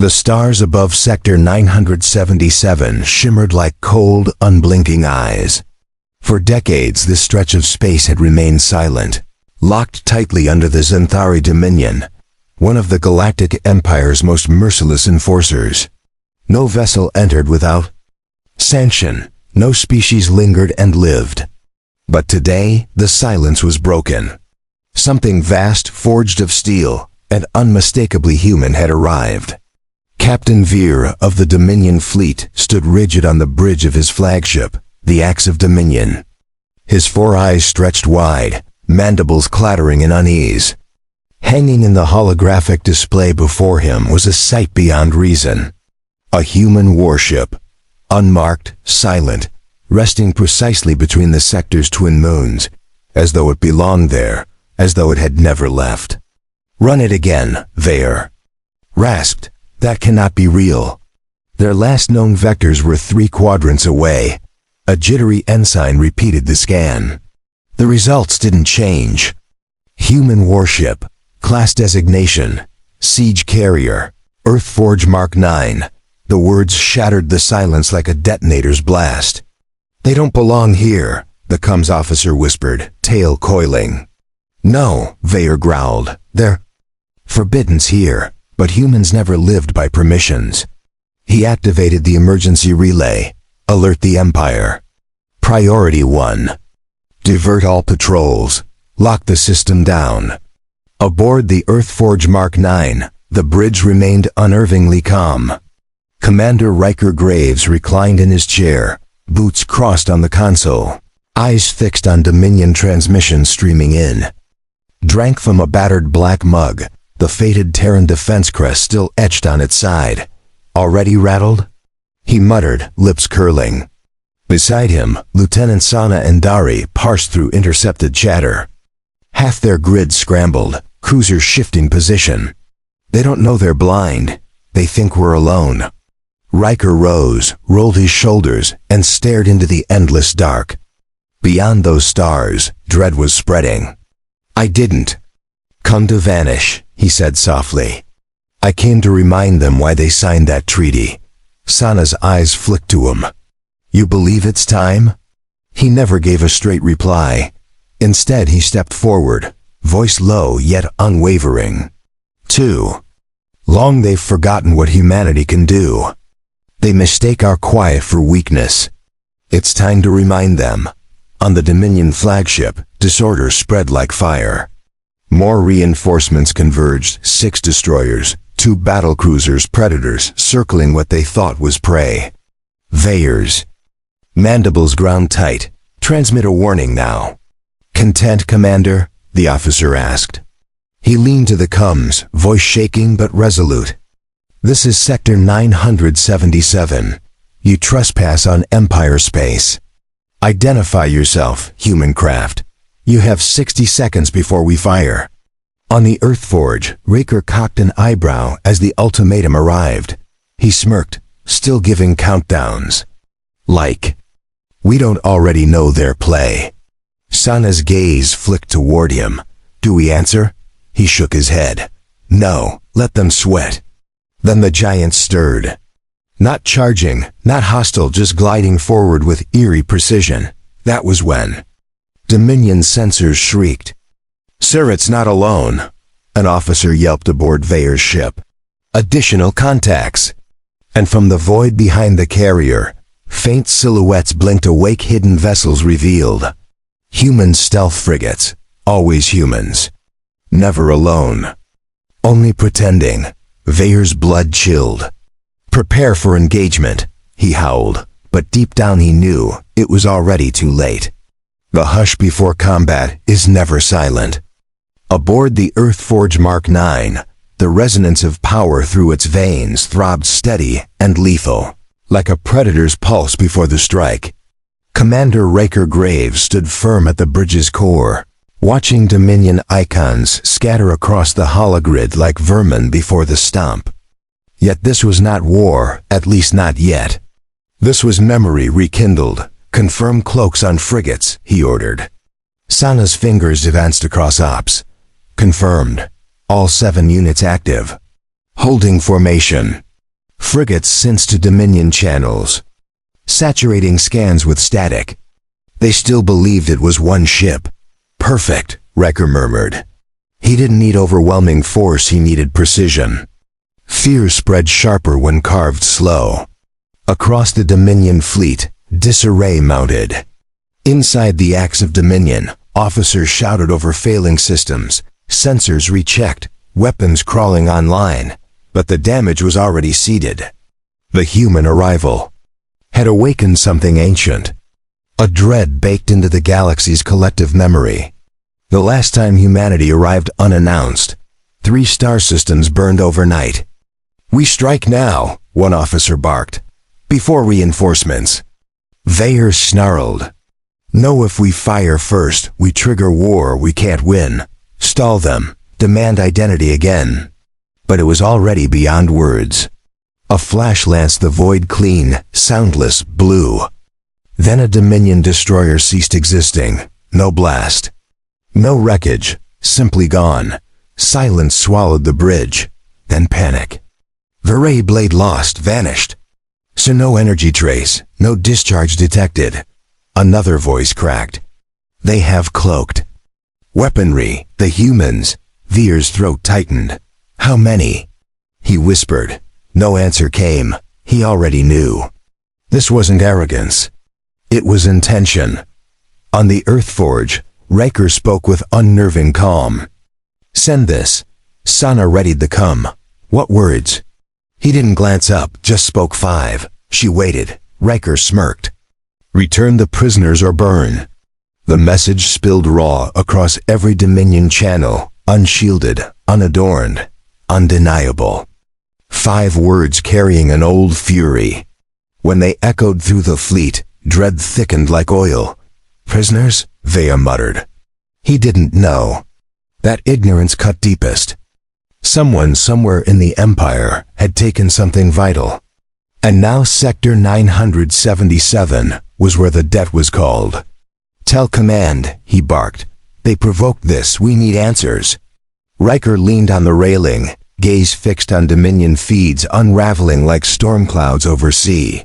The stars above Sector 977 shimmered like cold, unblinking eyes. For decades, this stretch of space had remained silent, locked tightly under the Xanthari Dominion, one of the Galactic Empire's most merciless enforcers. No vessel entered without sanction. No species lingered and lived. But today, the silence was broken. Something vast, forged of steel, and unmistakably human had arrived. Captain Veer of the Dominion fleet stood rigid on the bridge of his flagship, the Axe of Dominion. His four eyes stretched wide, mandibles clattering in unease. Hanging in the holographic display before him was a sight beyond reason. A human warship, unmarked, silent, resting precisely between the sector's twin moons, as though it belonged there, as though it had never left. "Run it again, Veer," rasped. "That cannot be real." Their last known vectors were 3 quadrants away. A jittery ensign repeated the scan. The results didn't change. Human warship, class designation, siege carrier, Earthforge Mark 9. The words shattered the silence like a detonator's blast. "They don't belong here," the comms officer whispered, tail coiling. "No," Veer growled. "They're forbidden's here, but humans never lived by permissions." He activated the emergency relay. "Alert the Empire. Priority 1. Divert all patrols. Lock the system down." Aboard the Earthforge Mark 9, the bridge remained unnervingly calm. Commander Riker Graves reclined in his chair, boots crossed on the console, eyes fixed on Dominion transmission streaming in. Drank from a battered black mug, the faded Terran defense crest still etched on its side. "Already rattled?" he muttered, lips curling. Beside him, Lieutenant Sana and Dari parsed through intercepted chatter. Half their grid scrambled, cruisers shifting position. "They don't know they're blind. They think we're alone." Riker rose, rolled his shoulders, and stared into the endless dark. Beyond those stars, dread was spreading. "I didn't come to vanish," he said softly. "I came to remind them why they signed that treaty." Sana's eyes flicked to him. "You believe it's time?" He never gave a straight reply. Instead, he stepped forward, voice low yet unwavering. "Too long they've forgotten what humanity can do. They mistake our quiet for weakness. It's time to remind them." On the Dominion flagship, disorder spread like fire. More reinforcements converged, 6 destroyers, 2 battlecruisers Predators circling what they thought was prey. Veers. Mandibles ground tight. "Transmit a warning now." "Content, Commander?" the officer asked. He leaned to the comms, voice shaking but resolute. "This is Sector 977. You trespass on Empire space. Identify yourself, human craft. You have 60 seconds before we fire." On the Earthforge, Riker cocked an eyebrow as the ultimatum arrived. He smirked, still giving countdowns. "Like, we don't already know their play." Sana's gaze flicked toward him. "Do we answer?" He shook his head. "No, let them sweat." Then the giant stirred. Not charging, not hostile, just gliding forward with eerie precision. That was when Dominion sensors shrieked. "Sir, it's not alone," an officer yelped aboard Veer's ship. "Additional contacts." And from the void behind the carrier, faint silhouettes blinked, awake hidden vessels revealed. Human stealth frigates, always humans. Never alone. Only pretending. Veer's blood chilled. "Prepare for engagement," he howled, but deep down he knew it was already too late. The hush before combat is never silent. Aboard the Earthforge Mark 9, the resonance of power through its veins throbbed steady and lethal, like a predator's pulse before the strike. Commander Riker Graves stood firm at the bridge's core, watching Dominion icons scatter across the hologrid like vermin before the stomp. Yet this was not war, at least not yet. This was memory rekindled. "Confirm cloaks on frigates," he ordered. Sana's fingers advanced across ops. "Confirmed. All 7 units active. Holding formation." Frigates since to Dominion channels, saturating scans with static. They still believed it was one ship. Perfect, Riker murmured. He didn't need overwhelming force, he needed precision. Fear spread sharper when carved slow. Across the Dominion fleet, disarray mounted. Inside the Axe of Dominion, officers shouted over failing systems, sensors rechecked, weapons crawling online, but the damage was already seeded. The human arrival had awakened something ancient, a dread baked into the galaxy's collective memory. The last time humanity arrived unannounced, 3 star systems burned overnight. "We strike now," one officer barked, "before reinforcements." Vayer snarled, "No, if we fire first, we trigger war we can't win. Stall them, demand identity again." But it was already beyond words. A flash lanced the void clean, soundless blue. Then a Dominion destroyer ceased existing. No blast. No wreckage, simply gone. Silence swallowed the bridge. Then panic. The ray blade lost, vanished. So no energy trace, no discharge detected. Another voice cracked. "They have cloaked weaponry, the humans." Veer's throat tightened. "How many?" He whispered. No answer came. He already knew. This wasn't arrogance. It was intention. On the Earthforge, Riker spoke with unnerving calm. "Send this." Sana readied the come. "What words?" He didn't glance up, just spoke 5. She waited. Riker smirked. "Return the prisoners or burn." The message spilled raw across every Dominion channel, unshielded, unadorned, undeniable. 5 words carrying an old fury. When they echoed through the fleet, dread thickened like oil. "Prisoners?" Vaya muttered. He didn't know. That ignorance cut deepest. Someone somewhere in the Empire had taken something vital. And now Sector 977 was where the debt was called. "Tell command," he barked. "They provoked this, we need answers." Riker leaned on the railing, gaze fixed on Dominion feeds unraveling like storm clouds over sea.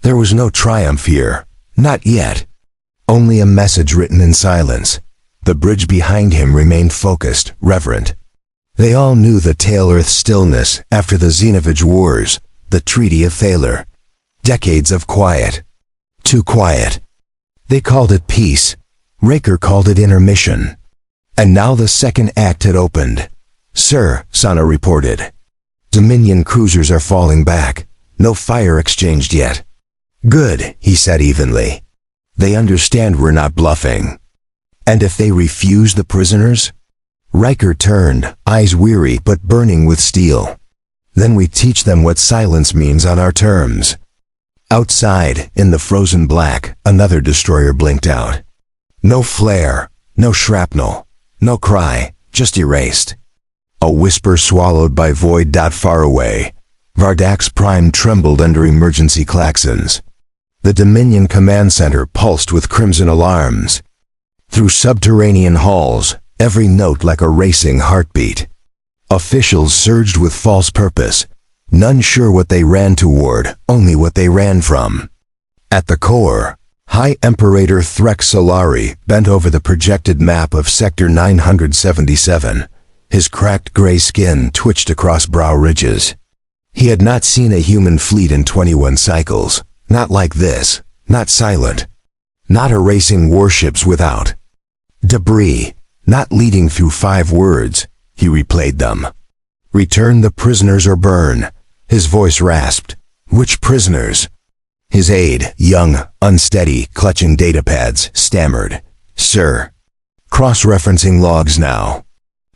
There was no triumph here. Not yet. Only a message written in silence. The bridge behind him remained focused, reverent. They all knew the tail Earth stillness after the Xenovage Wars, the Treaty of Thaler. Decades of quiet. Too quiet. They called it peace. Riker called it intermission. And now the second act had opened. "Sir," Sana reported. "Dominion cruisers are falling back. No fire exchanged yet." "Good," he said evenly. "They understand we're not bluffing." "And if they refuse the prisoners?" Riker turned, eyes weary but burning with steel. "Then we teach them what silence means on our terms." Outside, in the frozen black, another destroyer blinked out. No flare, no shrapnel, no cry, just erased. A whisper swallowed by void. Far away, Vardak's prime trembled under emergency klaxons. The Dominion command center pulsed with crimson alarms. Through subterranean halls, every note like a racing heartbeat. Officials surged with false purpose, none sure what they ran toward, only what they ran from. At the core, High Imperator Threk Solari bent over the projected map of Sector 977. His cracked gray skin twitched across brow ridges. He had not seen a human fleet in 21 cycles. Not like this. Not silent. Not erasing warships without debris. Not leading through 5 words. He replayed them. "Return the prisoners or burn." His voice rasped. "Which prisoners?" His aide, young, unsteady, clutching datapads, stammered. "Sir." Cross-referencing logs now.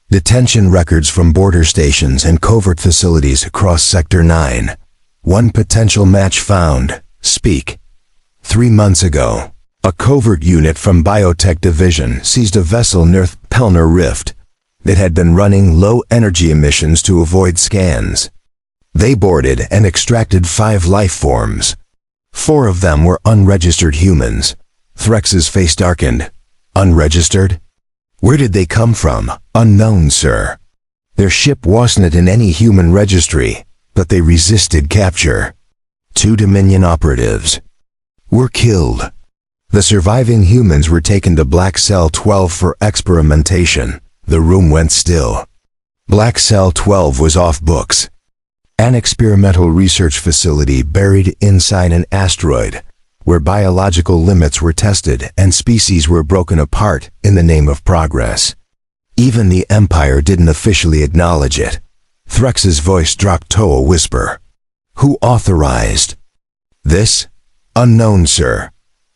Detention records from border stations and covert facilities across Sector 9. One potential match found. Speak. 3 months ago, a covert unit from Biotech Division seized a vessel near Pelner Rift that had been running low energy emissions to avoid scans. They boarded and extracted 5 life forms. 4 of them were unregistered humans. Threx's face darkened. Unregistered? Where did they come from? Unknown, sir. Their ship wasn't in any human registry, but they resisted capture. 2 Dominion operatives were killed. The surviving humans were taken to Black Cell 12 for experimentation. The room went still. Black Cell 12 was off books. An experimental research facility buried inside an asteroid, where biological limits were tested and species were broken apart in the name of progress. Even the Empire didn't officially acknowledge it. Threx's voice dropped to a whisper. Who authorized this? Unknown, sir.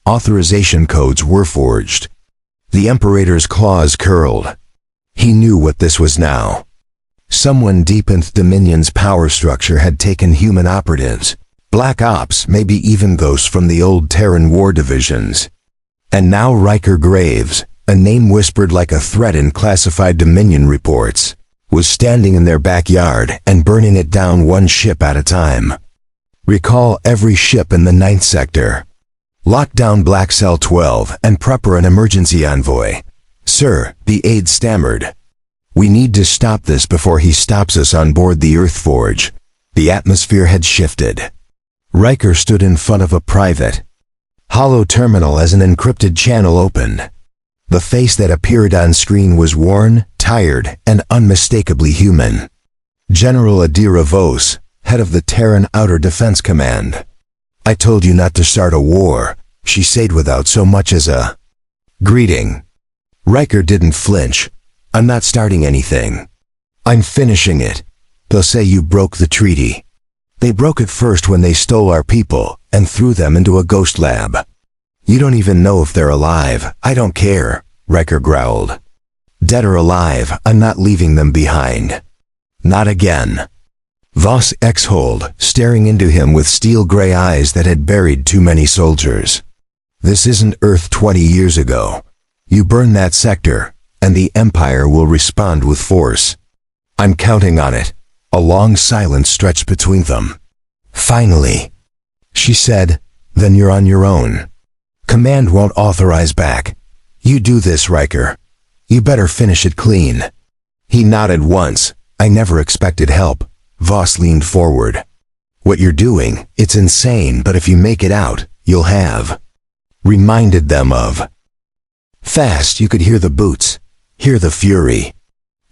Authorization codes were forged. The Imperator's claws curled. He knew what this was now. Someone deep in Dominion's power structure had taken human operatives, Black Ops, maybe even ghosts from the old Terran war divisions. And now Riker Graves, a name whispered like a threat in classified Dominion reports, was standing in their backyard and burning it down one ship at a time. Recall every ship in the 9th sector. Lock down Black Cell 12 and prepare an emergency envoy. Sir, the aide stammered. We need to stop this before he stops us on board the Earth Forge. The atmosphere had shifted. Riker stood in front of a private, hollow terminal as an encrypted channel opened. The face that appeared on screen was worn, tired, and unmistakably human. General Adira Vos, head of the Terran Outer Defense Command. I told you not to start a war, she said without so much as a greeting. Riker didn't flinch. I'm not starting anything. I'm finishing it. They'll say you broke the treaty. They broke it first when they stole our people and threw them into a ghost lab. You don't even know if they're alive. I don't care, Riker growled. Dead or alive, I'm not leaving them behind. Not again. Voss exhaled, staring into him with steel-gray eyes that had buried too many soldiers. This isn't Earth 20 years ago. You burn that sector, and the Empire will respond with force. I'm counting on it. A long silence stretched between them. Finally, she said, then you're on your own. Command won't authorize back. You do this, Riker. You better finish it clean. He nodded once. I never expected help. Voss leaned forward. What you're doing, it's insane, but if you make it out, you'll have. Reminded them of. Fast, you could hear the boots. Hear the fury.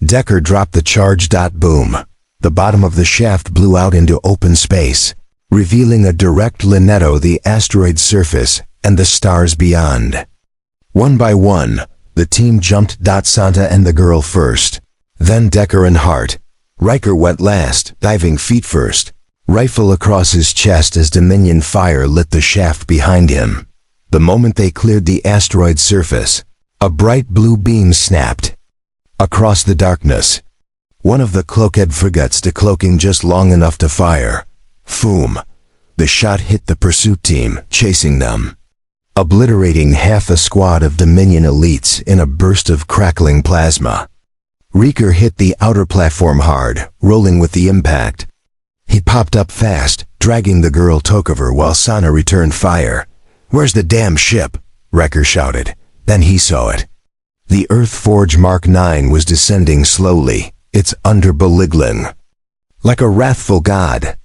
Decker dropped the charge. Boom. The bottom of the shaft blew out into open space, revealing a direct line of the asteroid's surface and the stars beyond. One by one, the team jumped. Santa and the girl first, then Decker and Hart. Riker went last, diving feet first, rifle across his chest as Dominion fire lit the shaft behind him. The moment they cleared the asteroid's surface, a bright blue beam snapped. Across the darkness, one of the cloaked frigates decloaking just long enough to fire. Foom. The shot hit the pursuit team, chasing them, obliterating half a squad of Dominion elites in a burst of crackling plasma. Riker hit the outer platform hard, rolling with the impact. He popped up fast, dragging the girl Tokover while Sana returned fire. Where's the damn ship? Riker shouted. Then he saw it. The Earth Forge Mark 9 was descending slowly, its under belittling. Like a wrathful god.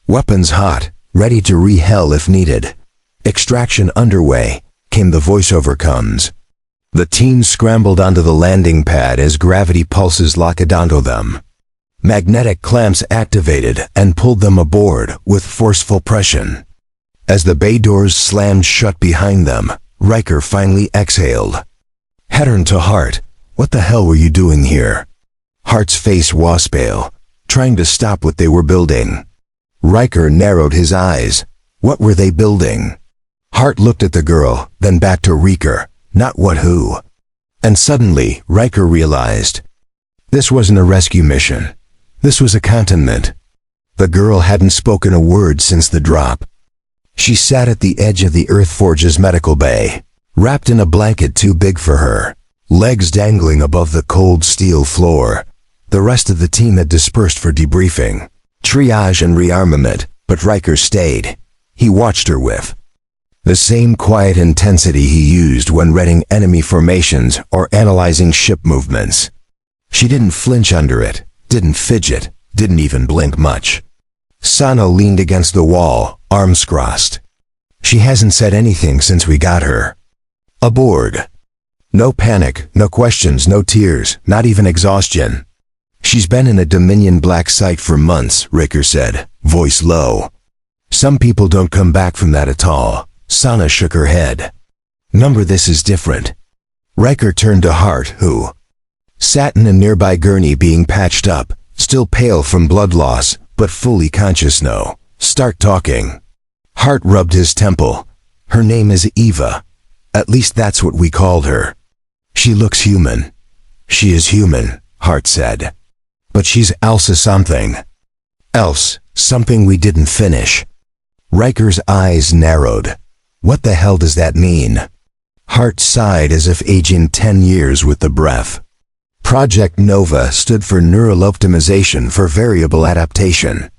Weapons hot, ready to re-hell if needed. Extraction underway, came the voiceover comes. The team scrambled onto the landing pad as gravity pulses locked onto them. Magnetic clamps activated and pulled them aboard with forceful pressure. As the bay doors slammed shut behind them, Riker finally exhaled. Turned to Hart. What the hell were you doing here? Hart's face was pale, trying to stop what they were building. Riker narrowed his eyes. What were they building? Hart looked at the girl, then back to Riker. Not what who. And suddenly, Riker realized. This wasn't a rescue mission. This was a containment. The girl hadn't spoken a word since the drop. She sat at the edge of the Earthforge's medical bay, wrapped in a blanket too big for her, legs dangling above the cold steel floor. The rest of the team had dispersed for debriefing, triage and rearmament, but Riker stayed. He watched her with the same quiet intensity he used when reading enemy formations or analyzing ship movements. She didn't flinch under it, didn't fidget, didn't even blink much. Sana leaned against the wall, arms crossed. She hasn't said anything since we got her aboard. No panic, no questions, no tears, not even exhaustion. She's been in a Dominion black site for months, Riker said, voice low. Some people don't come back from that at all. Sana shook her head. Number, this is different. Riker turned to Hart, who sat in a nearby gurney being patched up, still pale from blood loss, but fully conscious now. Start talking. Hart rubbed his temple. Her name is Eva. At least that's what we called her. She looks human. She is human, Hart said. But she's Elsa something. Else, something we didn't finish. Riker's eyes narrowed. What the hell does that mean? Hart sighed as if aging 10 years with the breath. Project Nova stood for Neural Optimization for Variable Adaptation.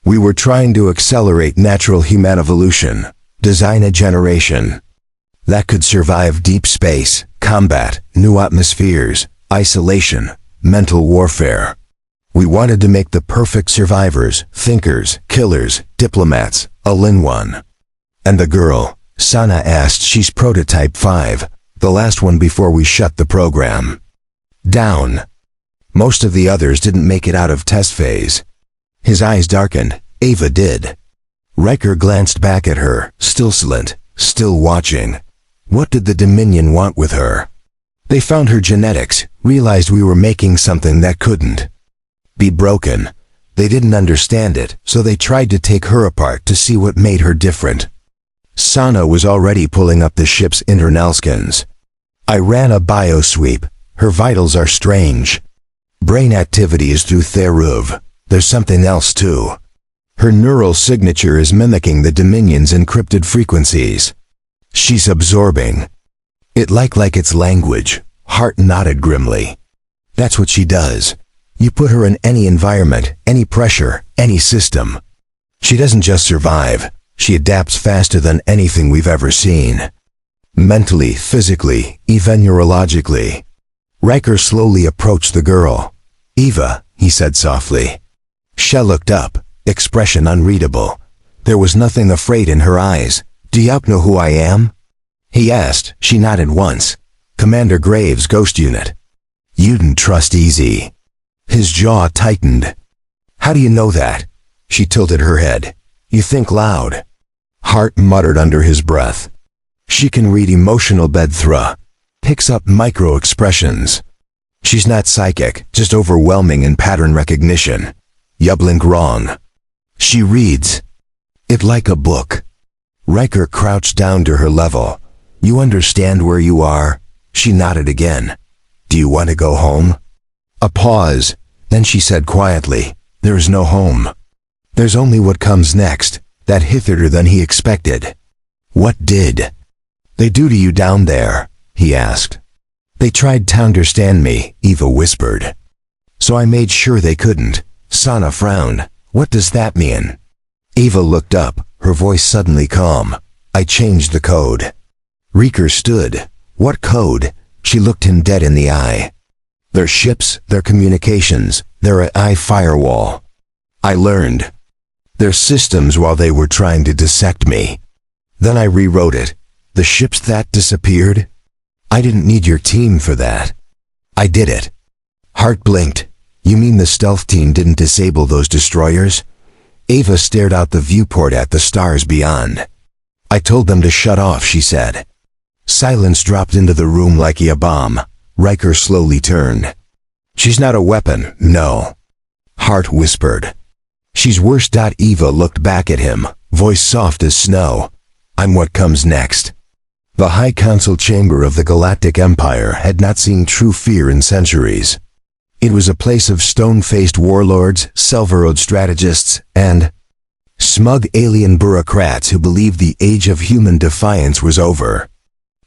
We were trying to accelerate natural human evolution, design a generation that could survive deep space, combat, new atmospheres, isolation, mental warfare. We wanted to make the perfect survivors, thinkers, killers, diplomats, all in one. And the girl, Sana asked, she's prototype 5, the last one before we shut the program down. Most of the others didn't make it out of test phase. His eyes darkened. Ava did. Riker glanced back at her, still silent, still watching. What did the Dominion want with her? They found her genetics, realized we were making something that couldn't be broken. They didn't understand it, so they tried to take her apart to see what made her different. Sana was already pulling up the ship's internal scans. I ran a biosweep. Her vitals are strange. Brain activity is through Theruv. There's something else too. Her neural signature is mimicking the Dominion's encrypted frequencies. She's absorbing it like it's language. Hart nodded grimly. That's what she does. You put her in any environment, any pressure, any system. She doesn't just survive. She adapts faster than anything we've ever seen. Mentally, physically, even neurologically. Riker slowly approached the girl. Eva, he said softly. She looked up, expression unreadable. There was nothing afraid in her eyes. Do you know who I am? He asked. She nodded once. Commander Graves' Ghost Unit. You didn't trust easy. His jaw tightened. How do you know that? She tilted her head. You think loud. Hart muttered under his breath. She can read emotional bedthra. Picks up micro-expressions. She's not psychic, just overwhelming in pattern recognition. You blink wrong. She reads it like a book. Riker crouched down to her level. You understand where you are? She nodded again. Do you want to go home? A pause. Then she said quietly, there is no home. There's only what comes next, that hither than he expected. What did they do to you down there? He asked. They tried to understand me, Eva whispered. So I made sure they couldn't. Sana frowned. What does that mean? Eva looked up, her voice suddenly calm. I changed the code. Riker stood. What code? She looked him dead in the eye. Their ships, their communications, their AI firewall. I learned their systems while they were trying to dissect me. Then I rewrote it. The ships that disappeared? I didn't need your team for that. I did it. Hart blinked. You mean the stealth team didn't disable those destroyers? Ava stared out the viewport at the stars beyond. I told them to shut off, she said. Silence dropped into the room like a bomb. Riker slowly turned. She's not a weapon, no. Hart whispered. She's worse. Eva looked back at him, voice soft as snow. I'm what comes next. The High Council chamber of the Galactic Empire had not seen true fear in centuries. It was a place of stone-faced warlords, self-willed strategists, and smug alien bureaucrats who believed the age of human defiance was over.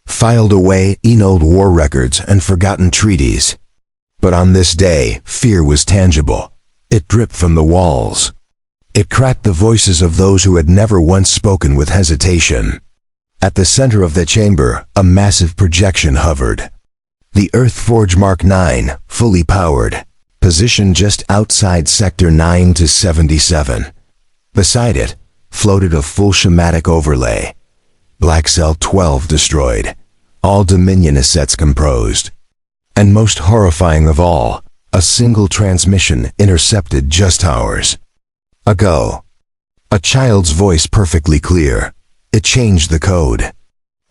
Filed away in old war records and forgotten treaties. But on this day, fear was tangible. It dripped from the walls. It cracked the voices of those who had never once spoken with hesitation. At the center of the chamber, a massive projection hovered. The Earthforge Mark 9, fully powered, positioned just outside Sector 9 to 77. Beside it floated a full schematic overlay. Black Cell 12 destroyed. All Dominion assets composed. And most horrifying of all, a single transmission intercepted just hours ago. A child's voice perfectly clear. It changed the code.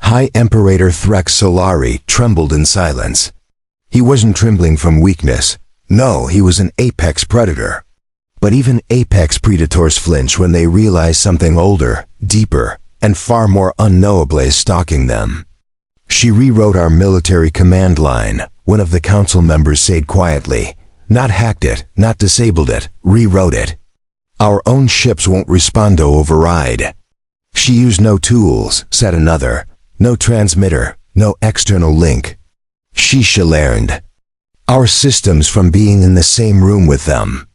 High Imperator Threx Solari trembled in silence. He wasn't trembling from weakness. No, he was an apex predator. But even apex predators flinch when they realize something older, deeper, and far more unknowable is stalking them. She rewrote our military command line, one of the council members said quietly. Not hacked it, not disabled it, rewrote it. Our own ships won't respond to override. She used no tools, said another. No transmitter, no external link. She learned our systems from being in the same room with them.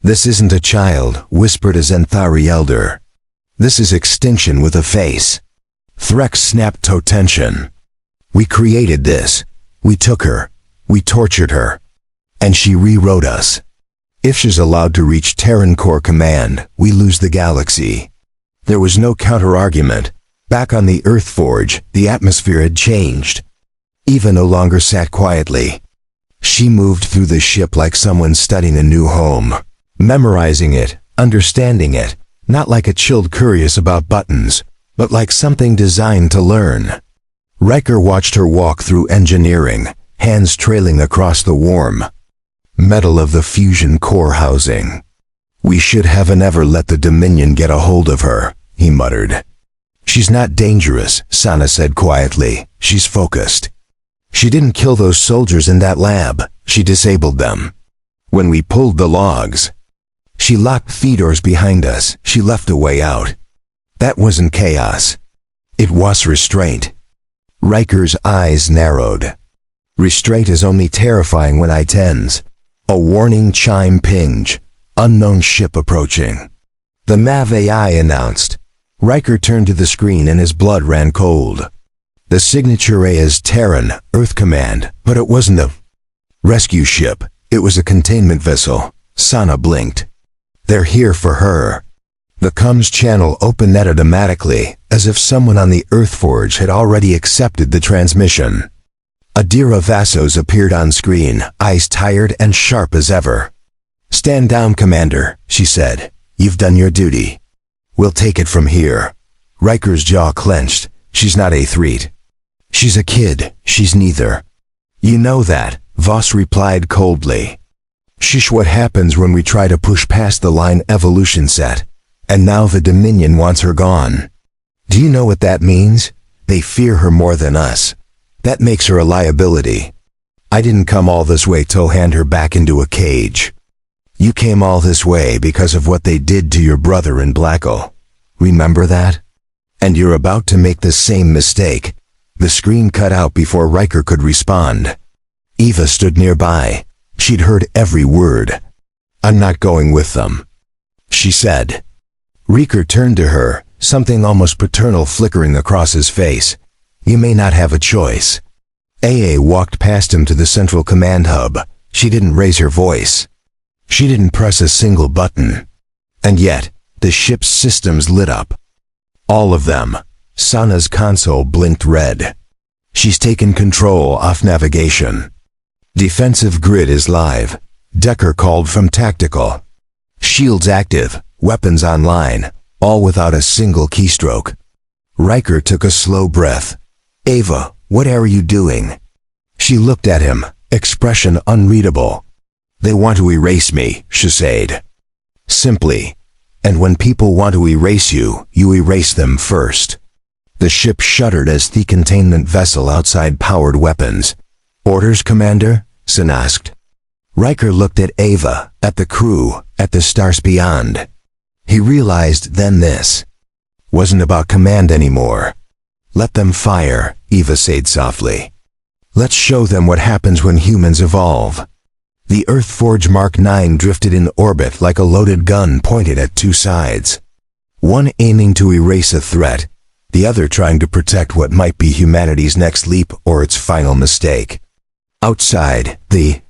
This isn't a child, whispered a Zenthari elder. This is extinction with a face. Threx snapped to tension. We created this. We took her. We tortured her. And she rewrote us. If she's allowed to reach Terran Core Command, we lose the galaxy. There was no counter-argument. Back on the Earth Forge, the atmosphere had changed. Eva no longer sat quietly. She moved through the ship like someone studying a new home, memorizing it, understanding it, not like a child curious about buttons, but like something designed to learn. Riker watched her walk through engineering, hands trailing across the warm metal of the fusion core housing. We should have never let the Dominion get a hold of her, he muttered. She's not dangerous, Sana said quietly. She's focused. She didn't kill those soldiers in that lab. She disabled them. When we pulled the logs, she locked feeders behind us. She left a way out. That wasn't chaos. It was restraint. Riker's eyes narrowed. Restraint is only terrifying when it ends. A warning chime pinged. Unknown ship approaching. The MAV AI announced. Riker turned to the screen and his blood ran cold. The signature is Terran, Earth Command, but it wasn't a rescue ship. It was a containment vessel. Sana blinked. They're here for her. The comms channel opened automatically, as if someone on the Earth Forge had already accepted the transmission. Adira Vassos appeared on screen, eyes tired and sharp as ever. Stand down, Commander, she said. You've done your duty. We'll take it from here. Riker's jaw clenched. She's not a threat. She's a kid. She's neither. You know that, Voss replied coldly. Shish, what happens when we try to push past the line evolution set? And now the Dominion wants her gone. Do you know what that means? They fear her more than us. That makes her a liability. I didn't come all this way to hand her back into a cage. You came all this way because of what they did to your brother in Blackle. Remember that? And you're about to make the same mistake. The screen cut out before Riker could respond. Eva stood nearby. She'd heard every word. I'm not going with them, she said. Riker turned to her, something almost paternal flickering across his face. You may not have a choice. AA walked past him to the central command hub. She didn't raise her voice. She didn't press a single button. And yet, the ship's systems lit up. All of them. Sana's console blinked red. She's taken control off navigation. Defensive grid is live. Decker called from tactical. Shields active, weapons online, all without a single keystroke. Riker took a slow breath. Ava, what are you doing? She looked at him, expression unreadable. They want to erase me, she said. Simply. And when people want to erase you, you erase them first. The ship shuddered as the containment vessel outside powered weapons. Orders, Commander? Sin asked. Riker looked at Ava, at the crew, at the stars beyond. He realized then this wasn't about command anymore. Let them fire, Eva said softly. Let's show them what happens when humans evolve. The Earth Forge Mark IX drifted in orbit like a loaded gun pointed at two sides. One aiming to erase a threat, the other trying to protect what might be humanity's next leap or its final mistake. Outside, the